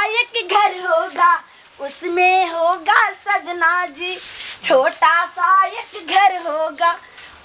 एक घर होगा उसमें होगा सजना जी, छोटा सा एक घर होगा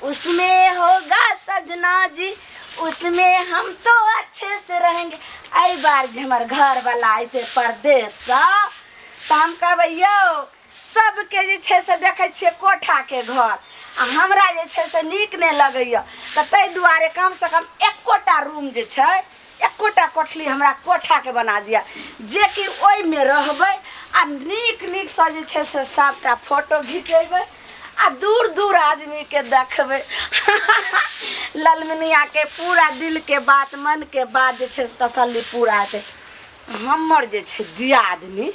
उसमें होगा सजना जी, उसमें हम तो अच्छे से रहेंगे। आई बार जे हमार घर वाला आए थे परदेश तो हम कहबै यौ सबके जे छै से देखै छियै कोठा के घर आ हमरा जे छै से नीक नहि लगैया तऽ ताहि दुआरे कम से कम एकोटा रूम जे छै एकोटा कोठली हमरा कोठा के बना दिया जे कि ओहिमे रहबै आ नीक नीक से जे छै से सबटा फोटो घिचेबै आ दूर दूर आदमी के देखबै ललमनिया के पूरा दिल के बात मन के बात जे छै से तसल्ली पूरा हेतै। हमर जे छै दियादनी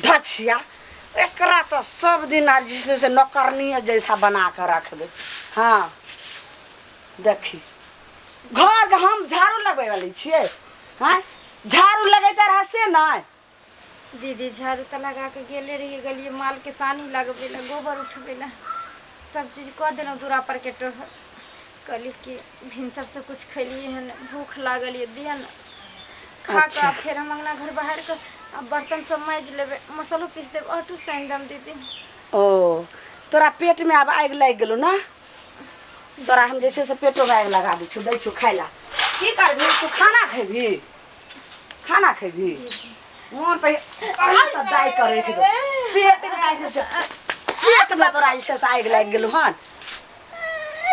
धछिया एकरा तो सब दिन जे से नौकरनी जैसा बना कर रखबे। हाँ देखी घर के हम झाड़ू लगबे वाली छिए। हाँ झाड़ू लगेता रह से नहीं दीदी झाड़ू तो लगा के गेले रही गलिए माल के सानी लगबे ला गोबर उठबे ला सब चीज कह देना दूरा पर के टोह कली के भिनसर से कुछ खैलिए हन भूख लागल ये दिया ना खा अच्छा। के फिर हम अंगना घर बाहर के अब बर्तन सब माज लेबे मसालो पीस देब ऑटो साइन दम दीदी। ओ तोरा पेट में अब आग लग गेलो ना तोरा हम जैसे से पेटो में आग लगा दी छु दै छु खाइला की करबी तू खाना खेबी खाना खेबी मोन पे कहाँ से दाई करे के पेट में आग पेट में तोरा जैसे से आग लग गेलो हन।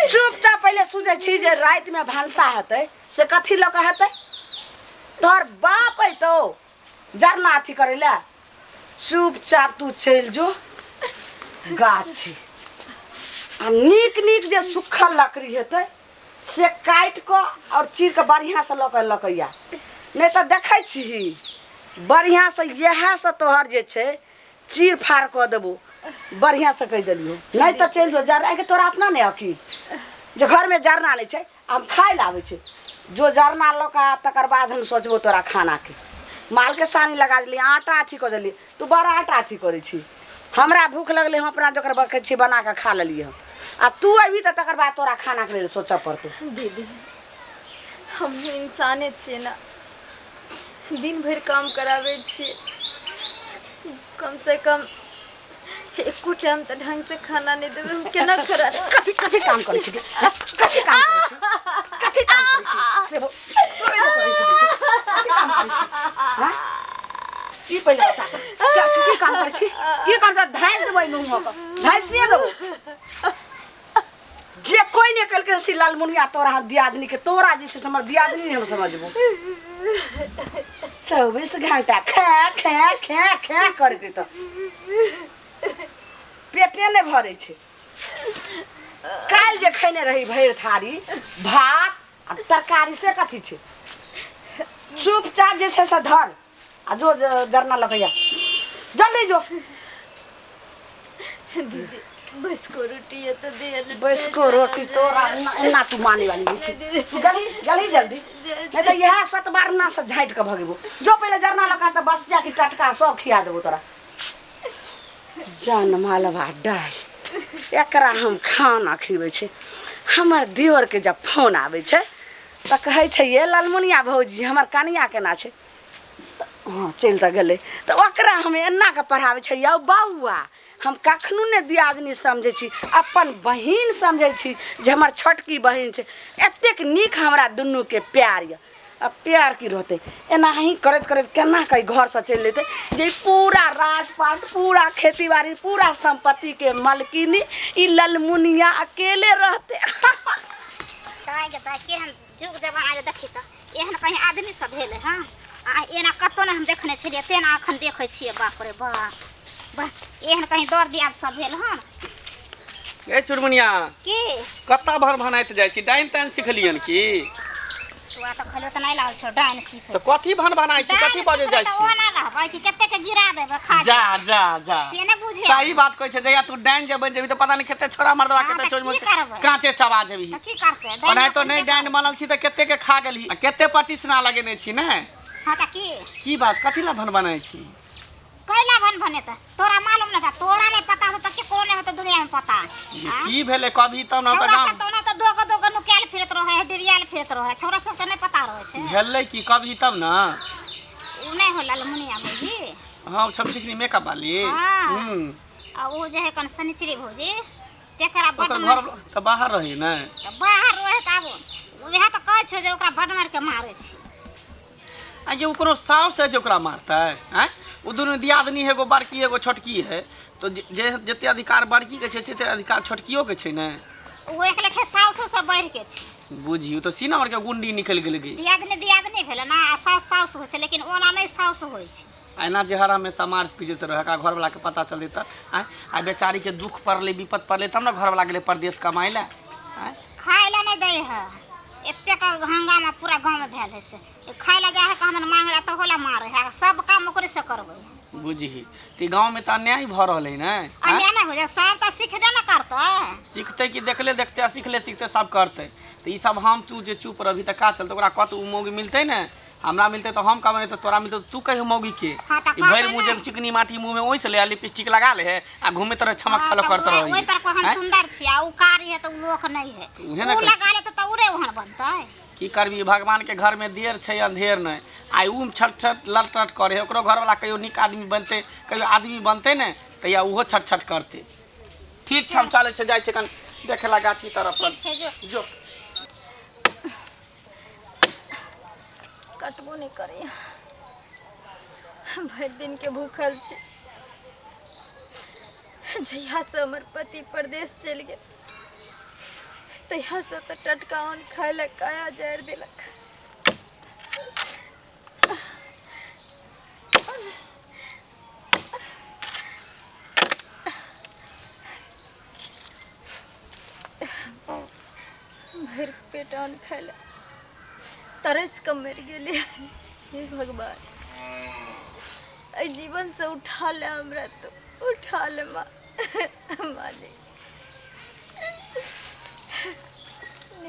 चुपचाप पहले सुझे छी जे रात में भनसा हेतै से कथी लऽ के हेतै तोहर बाप है तो जरना अथी करे ला चुपचाप तू चल जो गाछी आ नीक नीक जे सुखल लकड़ी हेतै से काट के और चीर के बढ़िया से लकैया नहीं तो देखै छी बढ़िया से यह से तोहर जे छै चीर फाड़ कऽ देबो बढ़िया से कह देलियो नहीं तो चल जो जरा के तोरा अपना नहीं हकी जे घर में जरना नहीं छै हम खाइ लाबै छै जो जरना लका तकर बाद हम सोचबो तोरा खाना के माल के सानी लगा दिली आटा अथी कर दिली तू बड़ा आटा अथी करे छी हमरा भूख लगले हम अपना जोकर बके छी बना के खा लेलिए आ तू अभी तो तकर बाद तोरा खाना के लिए सोचा पड़तो। दीदी हम इंसाने छिए ना दिन भर काम करावे छिए कम से कम एको टाइम तो ढंग से खाना नहीं देवे हम केना करा कथी कथी काम करे छी कथी काम करे छी कथी काम करे छी से तोरे तो करे छी कथी काम करे छी। हां की पहिले बता की काम करे छी की काम से धाइस देबै मुंह में धाइसिए देबो जे कोई ने कल के सी लाल मुनिया तोरा दियादनी के तोरा जैसे हमर दियादनी हम समझबो 24 घंटा खा खा खा खा करते तो पेटे ने भरे छे। काल जे खैने रही भैर थारी भात आ तरकारी से कथी छे चुपचाप जे से धर आ जो जरना लगैया जल्दी जो दीदी बस को रोटी है तो दे बस को रोटी तोरा ना तू माने वाली नहीं जल्दी जल्दी जल्दी नहीं तो यह 7 बार ना से झाइट के भगेबो जो पहले जरना लगा तो बस जाके टटका सब खिया देबो तोरा जान मालवा डाल एकरा हम खाना खिबै छै हमर दियोर के जब फोन आबै छै तऽ कहै छै ये लालमुनिया भौजी हमर कनिया केना छै हाँ चल तऽ गेलै तऽ ओकरा हम एना के पढ़ाबै छै यौ बौआ हम कखनो ने दियादनी समझै छी अपन बहिन समझै छी जे हमर छोटकी बहिन छै एतेक नीक हमरा दुनू के प्यार ये अब प्यार की रहते एना ही करत करत केना कई घर से चल लेते जे पूरा राजपाट पूरा खेती बाड़ी पूरा संपत्ति के मालकिनी ई ललमुनिया अकेले रहते। ताई के ताई केहन जुग जमाना देखी त एहन कहीं आदमी सब भेले हां आ एना कतो ने हम देखने छलिए तेना अखन देखै छिए बाप रे बाप बा एहन कहीं दौर दियाद सब भेल हां ए चुरमुनिया की कत्ता भर भनाइत जाइ छी डाइन ताइन सिखलियन की तू आ त खलो त नहीं लागल छौ डाइन सीख त कथी भन बनाइ छी कथी बजे जाइ छी ओना रहबै कि कते के गिरा देबे खा जा जा जा से ने बुझे सही बात कहै छै जया तू डाइन जे बन जेबी त पता नहीं कते छोरा मर्दवा कते चोर में कांचे चबा जेबी त की करते ओना तो नहीं डाइन बनल छी त कते के खा गेली आ कते पटिसना लगेने छी ने हां त की बात कथी ला भन बनाइ छी कैला भन भने त तोरा मालूम न था तोरा नहीं पता हो त के कोने हो त दुनिया में पता की भेले कभी त न त छोरा गाम सब तो ना तो दोगो नुकेल फिरत रहे है डिरियाल फिरत रहे छोरा सब के नहीं पता रहे छे भेले की कभी तब न नहीं हो लालमुनिया भौजी हाँ छम चिकनी मेकअप वाली हाँ। आ वो जे है कन सनिचरी भौजी तेकरा बड ओकर घर त बाहर रही न बाहर रहे त अब वएह त कहै छै जे ओकरा बड मार के मारे छी आ ये कोनो साउस है जो ओकरा मारता है हैं वो दोनों दियादनी है, एगो बड़की एगो छोटकी है, तो जे जते अधिकार बड़की के छै से अधिकार छोटकियो के छै न वो एक लेखे साउसो सब बढ़ के छै बुझियो तो सीना और के गुंडी निकल गेल गे दियादनी भेल ना आ साउस होइ छै लेकिन ओना नहीं साउस होइ छै एना जे हर हमेशा मार पीटते रहे का घर वाला के पता चलते त आ बेचारी के दुख पड़ले विपत पड़ले तब ना घर वाला गेले परदेश कमाई ला खाए ला नहीं दे है एते का हंगामा पूरा गांव में भेल है से खाए ला जा है कहन मांगला तो होला मार है सब काम ओकरे से करबै बुझी ती गांव में त अन्याय भ रहले न अन्याय ना हो जा सब त सीखबे ना करतै सीखते कि देखले देखते सीखले सीखते सब करते तो ई सब हम तू जे चुप रही त का चलते ओकरा कत मौगी मिलते न हमरा मिलते तो हम कहबे तो तोरा मिलते तू कहियो मौगी के ई भइल मुंह जे चिकनी माटी मुंह में ओइस ले लिपस्टिक लगा ले है आ घूमे तरह छमक छलक करत रही ओइ पर को हम सुंदर छी आ उ कारी है तो लोक नहीं है उ लगा ले तो उरे ओहन बनतै की करबी भगवान के घर में देर छै अंधेर नहीं आई ऊम छट छट लट करे ओकरो घर वाला कहियो निक आदमी बनते कहियो आदमी बनते न तैया उहो छट छट करते ठीक छै हम चले छै जाय छै कन देखे ला गाछी तरफ जो कटबो नहीं करे भर दिन के भूखल छी जहिया से हमर पति परदेश चल गए तहिया से तो टटका अन्न खाए ला काया जर दिलक भर पेट अन्न खाए ला तरस कम मर गेले हे भगवान आई जीवन से उठा ले हमरा तो उठा ले माँ मालिक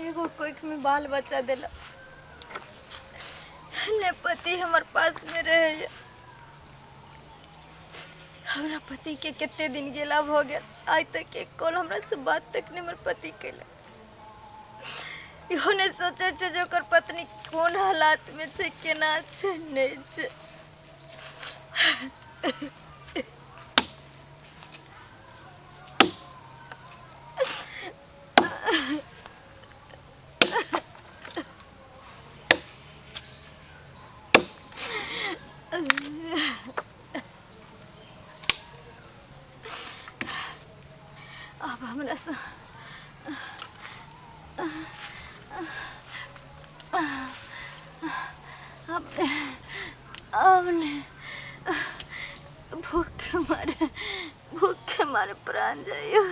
एगो कोइक में बाल बच्चा दिला ने पति हमार पास में रहे हमरा पति के कितने दिन गेला हो गया आज तक एक कॉल हमरा से बात तक नहीं हमर पति केला इहो ने सोचे छे जे ओकर पत्नी कोन हालात में छे केना छे नहीं छे अब हमरा से अपने भूख के मारे प्राण जाइयो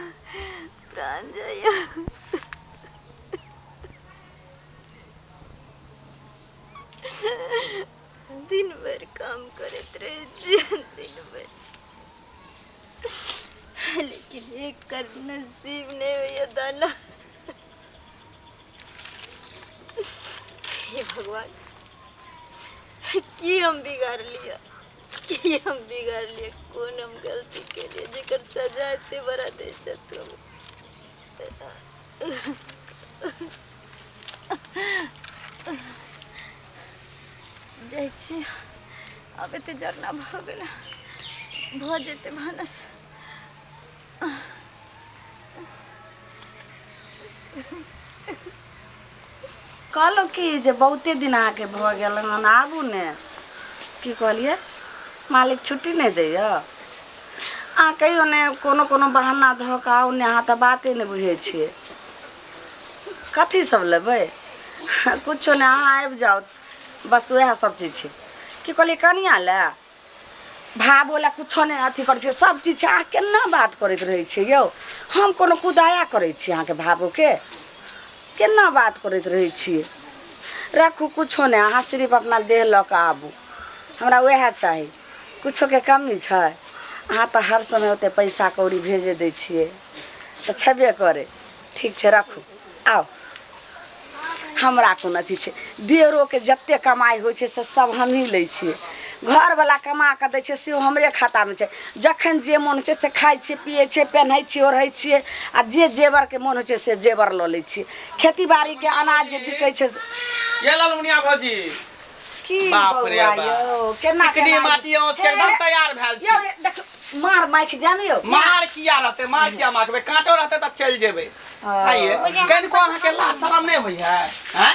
दिन भर काम करते रहे जी दिन भर लेकिन एक कर नसीब नहीं हुई दाना हे भगवान की हम बिगाड़ लिया कौन हम गलती के लिए जेकर सजा इतने बड़ा दे तुम जाइ छी अब एते जरना भ गेल भ जेते भानस कहलो कि जे बहुते दिन आके भ गेल हन आबू ने की कहलिए मालिक छुट्टी नहीं दैया आ कहियो ने कोनो कोनो बहाना धऽ कऽ आउ ने अहाँ तऽ बाते नहीं बुझै छियै कथी सब लेबै कुछो ने अहाँ आबि जाउ बस वएह सब चीज छै की कहलिए कनिया ले भाव बोला कुछो नहीं अथी करै छै सब चीज छै अहाँ केना बात करैत रहै छियै यौ हम कोनो कुदाया करै छी अहाँके भावो के केना बात करैत रहै छियै रखू कुछो नहीं अहाँ सिर्फ अपना देह लऽ कऽ आबू हमरा वएह चाही कुछो के कमी छै अहाँ तऽ हर समय ओते पैसा कौड़ी भेजे दै छियै तऽ छेबे करे ठीक छै रखू आओ हमरा कोन अथी छै देरो के जते कमाई होइ छै से सब हमही लै छियै घर वाला कमा के दै छै से हमरे खाता में छै जखन जे मन छै से खाइ छियै पियै छियै पहनै छियै ओढ़ै छियै आ जे जेवर के मन होइ छै से जेवर लऽ लै छियै खेती बाड़ी के अनाज जे बिकै छै ये लालमुनिया भौजी की बाप रे बौआ बाप। यो केना चिकनी माटी उसके एकदम तैयार भेल यो छी देखो मार माइक जानियो मार किया रहते मार किया मारबे कांटो रहते त चल जेबे आइए कनिको अहाँ के लाज शरम नहीं होई है हैं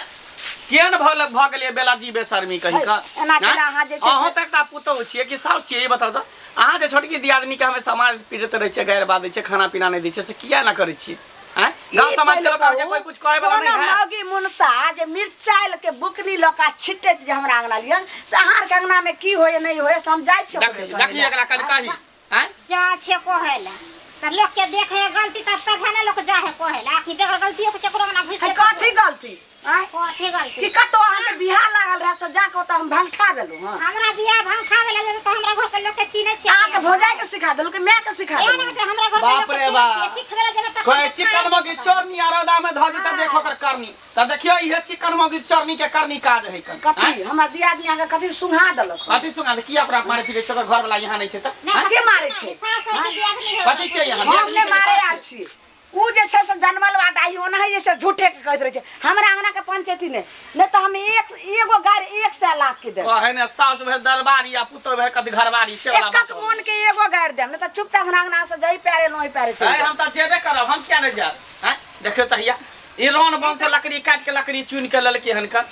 केन भ गेलिए बेला जी बेशर्मी कहि का एना केना अहाँ जे छै अहाँ त एकटा पुतौ छियै कि साउस छियै ई बताउ त अहाँ जे छोटकी दियादनी के हमें समाज पीड़ित रहै छै गैर बादै छै खाना पीना नहीं दै छै से किया ना करै छियै हैं गांव समाज के लोग के कोई कुछ कहे वाला नहीं है मौगी मुनसा जे मिर्चाइल के बुकनी लका छिटैत जे हमरा अंगना लियन से अहाँ के अंगना में की होय नहीं होय समझाइ छै देखी एकरा कल कही हैं जा छे कहेला त लोग के देखे गलती तब है ना लोग जा है कहेला आखिर देख गलतियों के चक्कर में ना घुस कथी गलती आय कथी गलती कि कतो अहाँ के बियाह लागल रहा से जाके त हम भंग खा देलु हां हमरा बियाह भांग खावे ला तो हमरा घर के लोग के चीने छे अहाँ के भौजाई के सिखा देलु कि मैं के सिखा ए देलु ना हमरा घर के बाप लोग रे के बाप। सिखवे ला जब तक कोई चिकन मगी चोरनी आरोदा में ध दी त देखो कर करनी त देखियो इहे चिकन मगी चोरनी के करनी काज है कर कथी हमरा दियादनी अहाँ के कथी सुंघा देलक कथी सुना दे किया अपना मारे फिरे चकर घर वाला यहाँ नहीं छै त के मारे छै सास है कि आदमी है कथी छै यहाँ हम ने मारे आल छी उ जे छै से जन्मल बाटा आई ओना है जैसे झूठे के कहत रहे छै हमरा अंगना के पंचायती ने त हम एगो गार 100 लाख के दे कहे ने सास भर दरबारी या पुतो भर कथी घरवारी से वाला एक मन के एगो गार देम ने त चुपचाप हमरा अंगना से जई पैरे नोई पैरे है छै हम त जेबे करब हम किया नहीं जाब हैं देखियो तहिया ई रोन बन से लकड़ी काट के लकड़ी चुन के ललके हनकर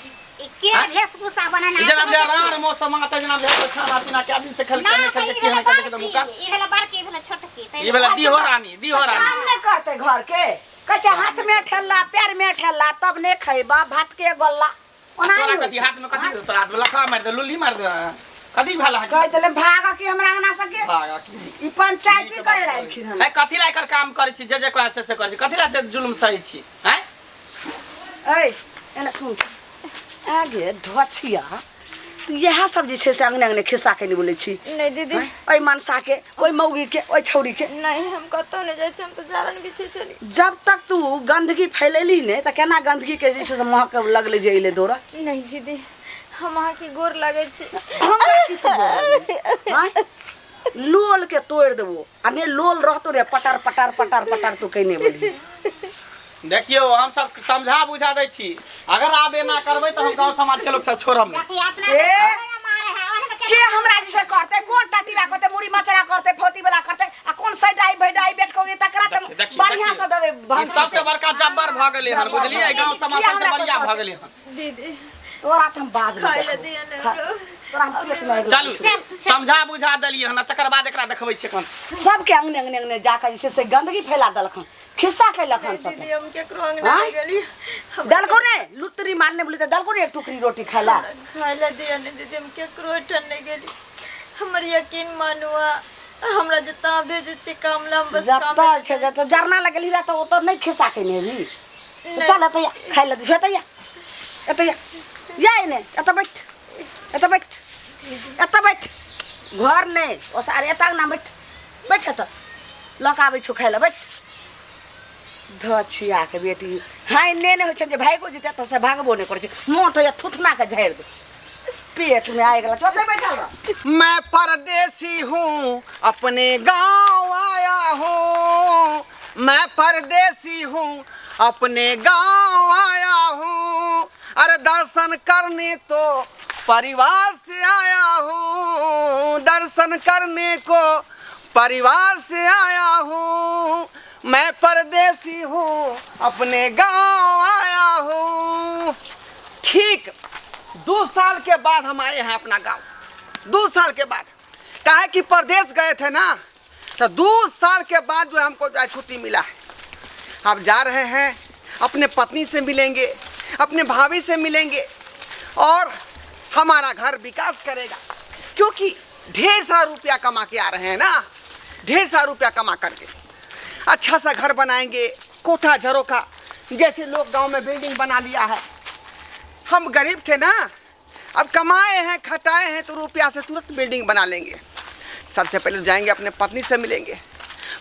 के भेषभूषा बनाना जनाब जे राण मौसम आता जनाब जे खाना पीना के आदमी से खल के नहीं खल के की हनकर के मुका ई वाला बड़की वाला छोटकी ई वाला दीहो रानी काम नहीं करते घर के कच्चा हाथ में ठेला पैर में ठेला तब ने खैबा भात के गल्ला ओना तोरा नहीं कथी हाथ में कथी तोरा लखा मार दे लुल्ली मार दे कथी भाला है कह देले भागा कि हमरा अंगना से के भागा की ई पंचायती करे लायखिन हम है कथी ला एकर काम करै छी जे कोइ से करै छी कथी ला जुल्म सही छी हैं ए एना सुन आगे धछिया तू यह सब जे छै से अंगने अंगने खिस्सा के नहीं बोले छी नहीं दीदी ओइ मनसा के ओइ मौगी के ओइ छौरी के नहीं हम कतो नहीं जाय छी हम तो जारन बिछे चली जब तक तू गंदगी फैलेली ने त केना गंदगी के जैसे महक लगले जइले दोरा नहीं दीदी हम अहाँ की गोर लगे छी हमरा की तो हां लोल के तोड़ देबो आ ने लोल रहतो रे पटर पटर पटर पटर तू कइने बोली देखियो हम सब समझा बुझा दै छी अगर आबे ना करबै त हम गांव समाज के लोग सब छोड़ब नहीं के हमरा जैसे करते कोन टाटीला करते मुड़ी मचरा करते फोती वाला करते आ कोन सैडाई भैडाई बैठ के तकरा त बढ़िया से देबे ई सबसे बड़का जब्बर भ गेलै हन बुझलिए गांव समाज सबसे बढ़िया भ गेलै हन दीदी तोरा त हम बाद खाए ले दिया ने तोरा हम पेट में चलू समझा बुझा देलिए हन तकर बाद एकरा देखबै छै कन सबके अंगने अंगने अंगने जाकर जैसे से गंदगी फैला दलखन खिस्सा कैलखन सब दीदी हम केकरो अंगना नहीं गेली दलको ने लुतरी मारने बोली त दलको ने एक टुकड़ी रोटी खाला खाए ले दिया ने दीदी हम केकरो ठन नहीं गेली हमर यकीन मानुआ हमरा जता भेजे छी काम ला हम बस काम जत्ता छै जत्ता जरना लगली रा त ओ त नहीं खिस्सा कैने भी चल त खाइ ले दिस त या ने एत बैठ घर ने ओ सारे एत ना बैठ त लकाबै छु खाइ ले बैठ धछिया के बेटी हाय ने हो छै जे भागो जेते त से भागबो ने करे छै मोह त या थुथना के झाड़ दे पेट में आए गला चोते बैठल रह मैं परदेसी हूँ अपने गांव आया हूँ मैं परदेसी हूँ अपने गांव आया हूँ अरे दर्शन करने तो परिवार से आया हूँ दर्शन करने को परिवार से आया हूँ मैं परदेसी हूँ अपने गांव आया हूँ ठीक 2 साल के बाद हम आए हैं अपना गांव 2 साल के बाद काहे कि परदेश गए थे ना तो 2 साल के बाद जो हमको जो है छुट्टी मिला है अब जा रहे हैं अपने पत्नी से मिलेंगे अपने भाभी से मिलेंगे और हमारा घर विकास करेगा क्योंकि ढेर सारा रुपया कमा के आ रहे हैं ना ढेर सारा रुपया कमा करके अच्छा सा घर बनाएंगे कोठा झरोखा जैसे लोग गांव में बिल्डिंग बना लिया है हम गरीब थे ना अब कमाए हैं खटाए हैं तो रुपया से तुरंत बिल्डिंग बना लेंगे सबसे पहले जाएंगे अपने पत्नी से मिलेंगे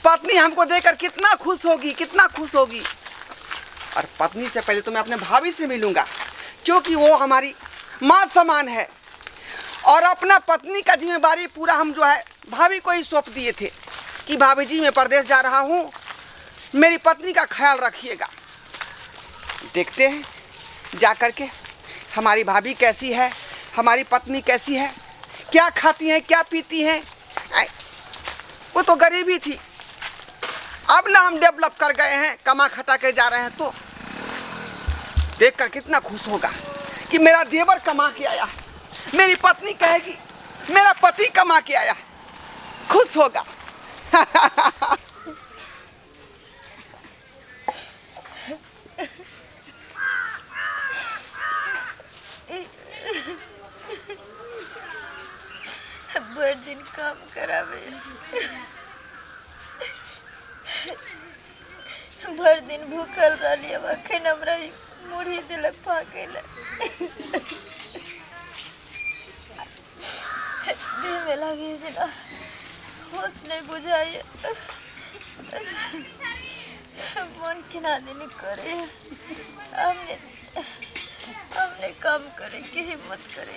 पत्नी हमको देखकर कितना खुश होगी और पत्नी से पहले तो मैं अपने भाभी से मिलूंगा क्योंकि वो हमारी माँ समान है और अपना पत्नी का जिम्मेदारी पूरा हम जो है भाभी को ही सौंप दिए थे कि भाभी जी मैं परदेश जा रहा हूँ मेरी पत्नी का ख्याल रखिएगा देखते हैं जा कर के हमारी भाभी कैसी है हमारी पत्नी कैसी है, क्या खाती है, क्या पीती है। वो तो गरीबी थी, अब ना हम डेवलप कर गए हैं, कमा खटा के जा रहे हैं, तो देखकर कितना खुश होगा कि मेरा देवर कमा के आया, मेरी पत्नी कहेगी मेरा पति कमा के आया, खुश होगा। भर दिन काम करावे, भर दिन भूखल रही, अब अखन हमरा मुढ़ी दिलक फाके ले, देह में लगे जना होश नहीं बुझाए, मन केना दिन करे, हमने काम करे की हिम्मत करे।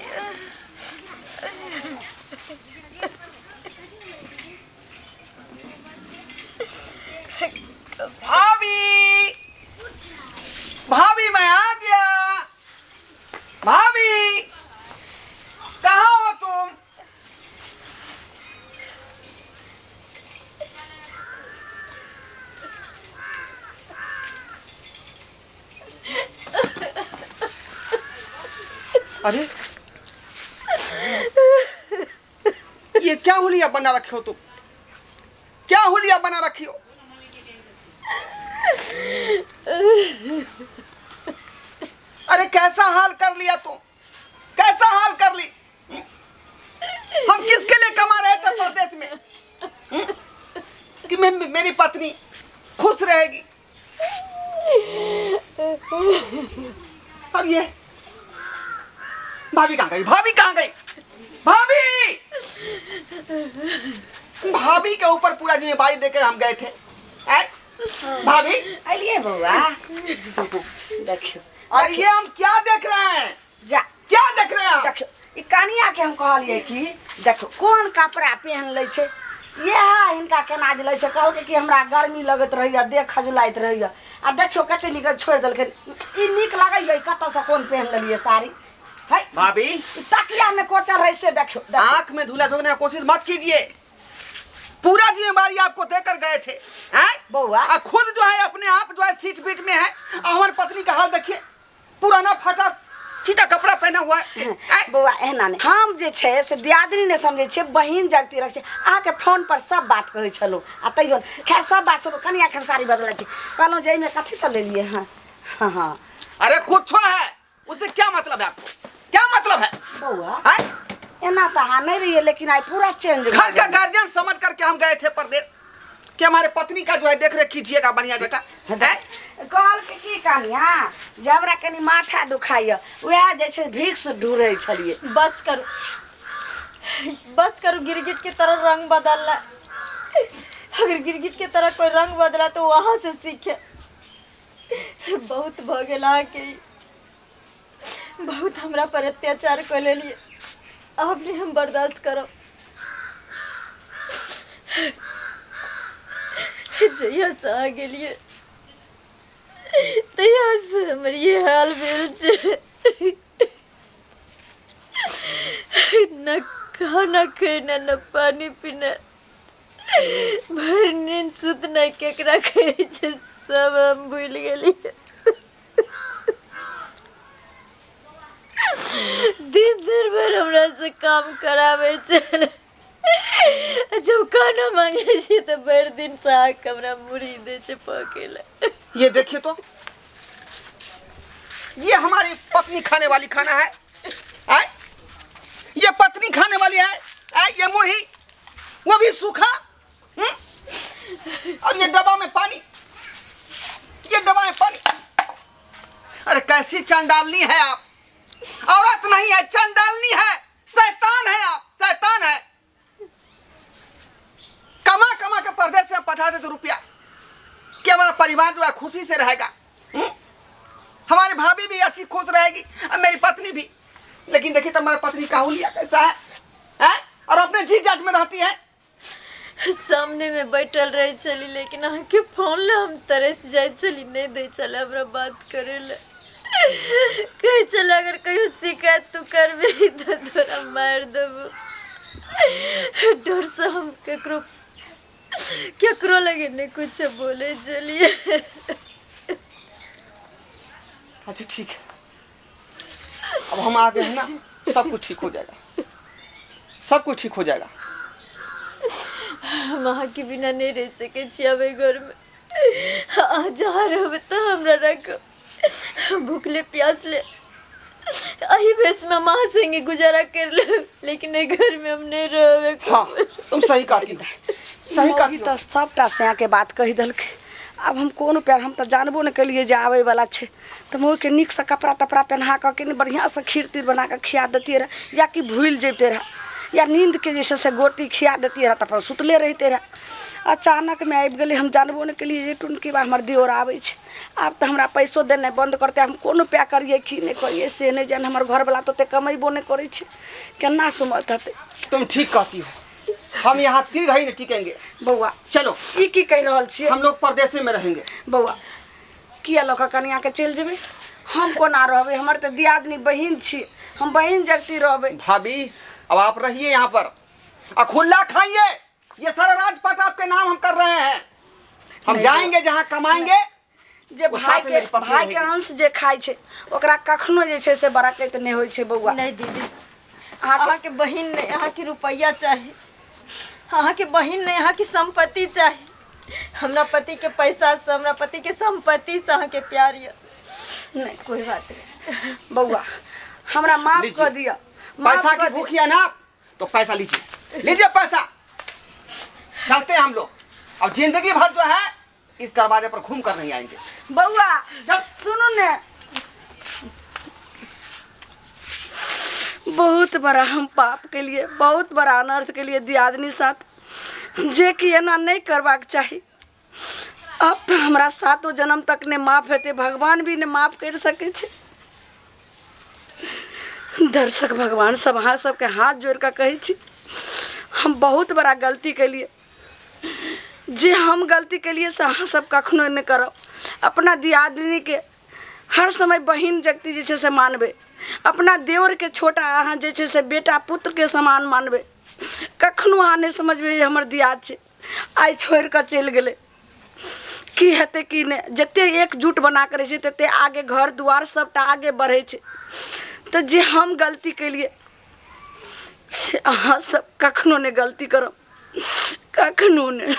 भाभी, भाभी मैं आ गया। भाभी कहाँ हो तुम? अरे ये क्या हुलिया बना रखे हो तुम? क्या हुलिया बना रखी हो? अरे कैसा हाल कर लिया तुम, कैसा हाल कर ली? हम किसके लिए कमा रहे थे परदेश में कि मेरी पत्नी खुश रहेगी, और ये भाभी कहाँ गई? भाभी कहाँ गई? भाभी, भाभी के ऊपर पूरा जिम्मेदारी देके हम गए थे। भाभी अलिए बउआ, देखियो। अरे ये हम क्या देख रहे हैं? जा, क्या देख रहे हैं? देखियो ई कनिया के हम कहलिए कि देखो कोन कपड़ा पहन ले छे, यह इनका केना दिले छे, कहल कि हमरा गर्मी लगत रहिया, देह खजुलाइत रहिया, आ देखियो कते निक छोड़ देलके, ई निक लागै कत से कोन पहन लेलिए साड़ी है। भाभी तकिया में कोचर है से देखियो। आंख में धूला झोंकने की कोशिश मत कीजिए, पूरा जिम्मेदारी आपको देकर गए थे हैं बउआ, और खुद जो है अपने आप जो है सीट पीट में है। हमारी पत्नी का हाल देखिए, पुराना फटा चीटा कपड़ा पहना हुआ है। बउआ एहना नहीं, हम जे छे से दियादनी ने समझे छे, बहिन जगती रखे आके फोन पर सब बात कहै छलो, आ तैयो खैर सब बात छोड़ो, कनिया के साड़ी बदलै छी, कहलो जे में कथि से ले लिए। हां हां, अरे कुछ है, उससे क्या मतलब है आपको? क्या मतलब है बउआ? हैं? एना तो हाँ नहीं रही है, लेकिन आई पूरा चेंज। घर का गार्जियन समझ करके हम गए थे परदेश कि हमारे पत्नी का जो है देख रेख कीजिएगा बढ़िया जगह। कहल के की कनिया जबरा कनी माथा दुखाइए, वह जैसे भिक्स ढूंढे छलिए। बस करो, बस करो, गिरगिट की तरह रंग बदलना। अगर गिरगिट की तरह कोई रंग बदला तो वहां से सीखे। बहुत भगेला के बहुत हमरा पर अत्याचार कर लिए, अब नहीं हम बर्दाश्त करो। जहिया से आ गेलिए तहिया से हमर ये हाल भेल छे, न खाना खाना न पानी पीना, भर नींद सुतना केकरा कहे छे सब हम भूल गेलिए। दिन दिन भर हमरा से काम करावे छे, जब खाना मांगे छी तो भर दिन साग हमरा मुड़ी दे छे पकेला। ये देखिए तो, ये हमारी पत्नी खाने वाली खाना है, ये पत्नी खाने वाली है, ये मुरही वो भी सूखा, और ये डब्बा में पानी, ये डब्बा में पानी। अरे कैसी चंडालनी है आप, औरत नहीं है, चंडालनी है, शैतान है आप, शैतान है। कमा कमा के परदेश से पठा देते रुपया कि हमारा परिवार जो है खुशी से रहेगा, हमारी भाभी भी अच्छी खुश रहेगी और मेरी पत्नी भी। लेकिन देखिए तो हमारी पत्नी का हुलिया कैसा है, और अपने जी जाट में रहती है। सामने में बैठल रहे चली, लेकिन आके फोन ला हम तरस जाए चली, नहीं दे चला हमरा बात करे ले। कहीं चल अगर कहीं शिकायत तू कर भी तो तोरा मार देबो। डर से हम केकरो लगे नहीं कुछ बोले चलिए। अच्छा ठीक है, अब हम आ गए हैं ना, सब कुछ ठीक हो जाएगा, सब कुछ ठीक हो जाएगा। वहाँ के बिना नहीं रह सके छियाबे घर में। जहाँ रहबे तो हमरा रखो, भूखले प्यासले अही भेस में माँ संगे गुजारा कर ले, लेकिन ए घर में हम नहीं रहबे। हाँ तुम सही कहती हो, सही मौगी कहती तो हो। सबटा से के बात कही दलके। अब हम कोनो प्यार, हम तो जानबो नहीं कलिए जे आवे वाला छे, तो मोह के नीक से कपड़ा तपड़ा पहना के बढ़िया से खीर तीर बना के खिया देती रह, या कि भूल जेते रह, या नींद के जैसे से गोटी खिया देती रह, तब सुतले रहते रह। अचानक में आबि गेले, हम जानबो नहीं कलिए जे टुनकी बा हमर दियोर आबै छे। आब तो हमरा पैसो देने बंद करते, हम कोनो प्यार करिए कि नहीं करिए से नहीं जान। हमर घर वाला तो ते कमेबो नहीं करे छे, केना सुमत हते। तुम ठीक कहती हो, हम यहाँ 3 घड़ी नहीं टिकेंगे। बउआ चलो ई की कह रहल छिए? हम लोग परदेसे में रहेंगे। बउआ किया लोग कनिया के चल जेबे, हम कोना रहबे? हमर तो दियादनी बहिन छी, हम बहिन जगती रहबे। भाभी अब आप रहिए यहाँ पर, खुला खाइए, ये सारा राजपाट आपके नाम हम कर रहे हैं। हम नहीं, जाएंगे जहाँ कमाएंगे, जे वो भाई साथ में मेरी के पत्नी अंश जे खाइ छे ओकरा कखनो जे छे से बरकत नहीं होइ छे। बउआ नहीं दीदी, अहाँ अहाँ के बहिन नहीं, अहाँ के रुपया चाहिए। अहाँ के बहिन नहीं, अहाँ की संपत्ति चाहिए। हमरा पति के पैसा से, हमरा पति के संपत्ति से अहाँ के प्यार ये। नहीं कोई बात नहीं बउआ, हमरा माफ लीजिए। कर दिया। माफ पैसा कर की दिया। भूखिया ना, तो पैसा लीजिए, लीजिए पैसा। चलते हैं हम लोग, अब जिंदगी भर जो है इस दरवाजे पर घूम कर नहीं आएंगे। बउआ चल। सुनो ने, बहुत बड़ा हम पाप के लिए, बहुत बड़ा अनर्थ के लिए दियादनी साथ, जे कि एना नहीं करबाक चाही। अब तो हमरा 7 जन्म तक ने माफ हेते, भगवान भी ने माफ कर सके छे। दर्शक भगवान सब अहाँ सबके हाथ जोड़ कर कहे छी, हम बहुत बड़ा गलती के लिए, जे हम गलती के लिए से अहाँ सब कखनो नहीं करब। अपना दियादनी के हर समय बहिन जगती जे छे से मानबे, अपना देवर के छोटा अहाँ जे छे से बेटा पुत्र के समान मानबे। कखनो अहाँ नहीं समझबे हमर दियाद छे, आइ छोड़ कर चल गेले, की हेते की नहीं। जते एकजुट बना कर रहे तते आगे घर दुआर सबटा आगे बढ़े छे। तो जे हम गलती के लिए से अहाँ सब कखनो नहीं गलती करब, कखनो नहीं।